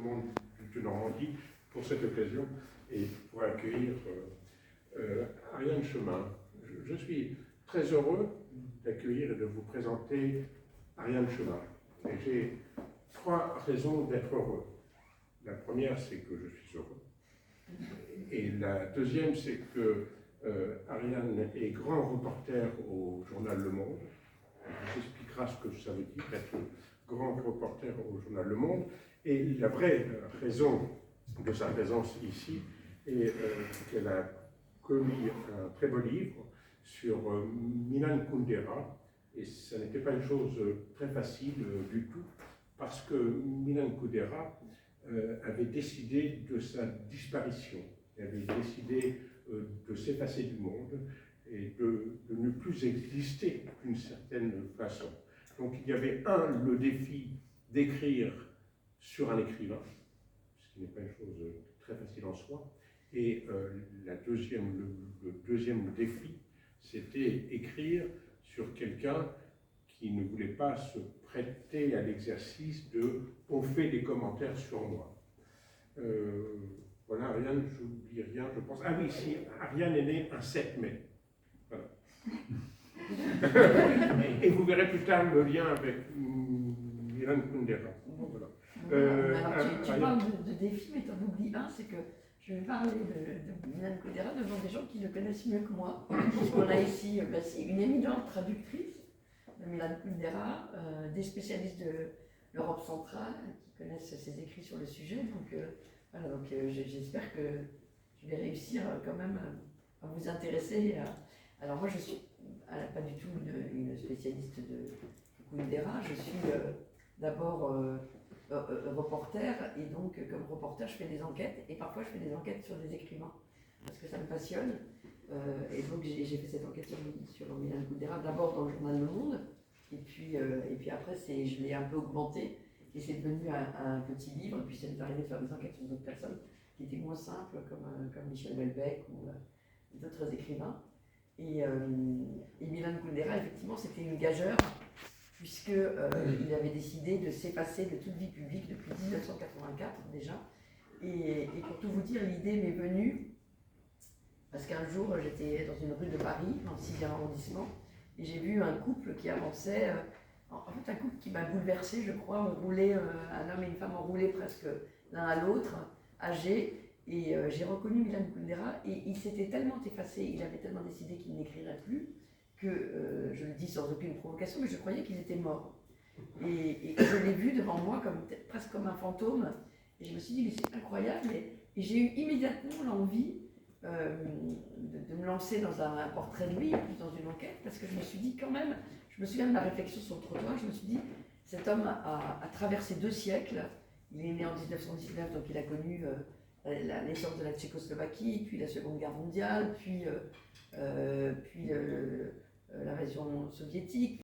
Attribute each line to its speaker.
Speaker 1: département de Normandie pour cette occasion et pour accueillir Ariane Chemin. Je suis très heureux d'accueillir et de vous présenter Ariane Chemin. Et j'ai 3 raisons d'être heureux. La première, c'est que je suis heureux. Et la deuxième, c'est que Ariane est grand reporter au journal Le Monde. Elle vous expliquera ce que ça veut dire être grand reporter au journal Le Monde. Et la vraie raison de sa présence ici est qu'elle a commis un très beau livre sur Milan Kundera. Et ça n'était pas une chose très facile du tout, parce que Milan Kundera avait décidé de sa disparition. Il avait décidé de s'effacer du monde et de ne plus exister d'une certaine façon. Donc il y avait le défi d'écrire sur un écrivain, ce qui n'est pas une chose très facile en soi, et le deuxième défi, c'était écrire sur quelqu'un qui ne voulait pas se prêter à l'exercice de « on fait des commentaires sur moi ». Voilà, Ariane, je n'oublie rien, je pense. Ah oui, si, Ariane est née un 7 mai. Voilà. Et vous verrez plus tard le lien avec Milan Kundera. Voilà.
Speaker 2: Alors, tu parles de défis, mais tu en oublies un, c'est que je vais parler de Milan Kundera devant des gens qui le connaissent mieux que moi. Puisqu'on a ici une éminente traductrice de Milan Kundera, des spécialistes de l'Europe centrale qui connaissent ses écrits sur le sujet. Donc, voilà, donc j'espère que je vais réussir quand même à vous intéresser. Alors moi, je suis pas du tout une spécialiste de Kundera. Je suis d'abord reporter, et donc comme reporter, je fais des enquêtes, et parfois je fais des enquêtes sur des écrivains, parce que ça me passionne. Et donc j'ai fait cette enquête sur Milan Kundera, d'abord dans le journal Le Monde, et puis après je l'ai un peu augmenté, et c'est devenu un petit livre, et puis ça m'est arrivé de faire des enquêtes sur d'autres personnes qui étaient moins simples, comme Michel Houellebecq ou d'autres écrivains. Et Milan Kundera, effectivement, c'était une gageure, puisqu'il avait décidé de s'effacer de toute vie publique depuis 1984 déjà. Et pour tout vous dire, l'idée m'est venue parce qu'un jour, j'étais dans une rue de Paris, dans le 6e arrondissement, et j'ai vu un couple qui avançait, en fait un couple qui m'a bouleversée, je crois, enroulé, un homme et une femme enroulés presque l'un à l'autre, âgés. Et j'ai reconnu Milan Kundera, et il s'était tellement effacé, il avait tellement décidé qu'il n'écrirait plus, que je le dis sans aucune provocation, mais je croyais qu'il était mort. Et je l'ai vu devant moi presque comme un fantôme, et je me suis dit, mais c'est incroyable, et j'ai eu immédiatement l'envie de me lancer dans un portrait de lui, plus dans une enquête, parce que je me suis dit quand même, je me souviens de ma réflexion sur le trottoir, je me suis dit, cet homme a traversé 2 siècles, il est né en 1919, donc il a connu la naissance de la Tchécoslovaquie, puis la Seconde Guerre mondiale, puis l'invasion soviétique,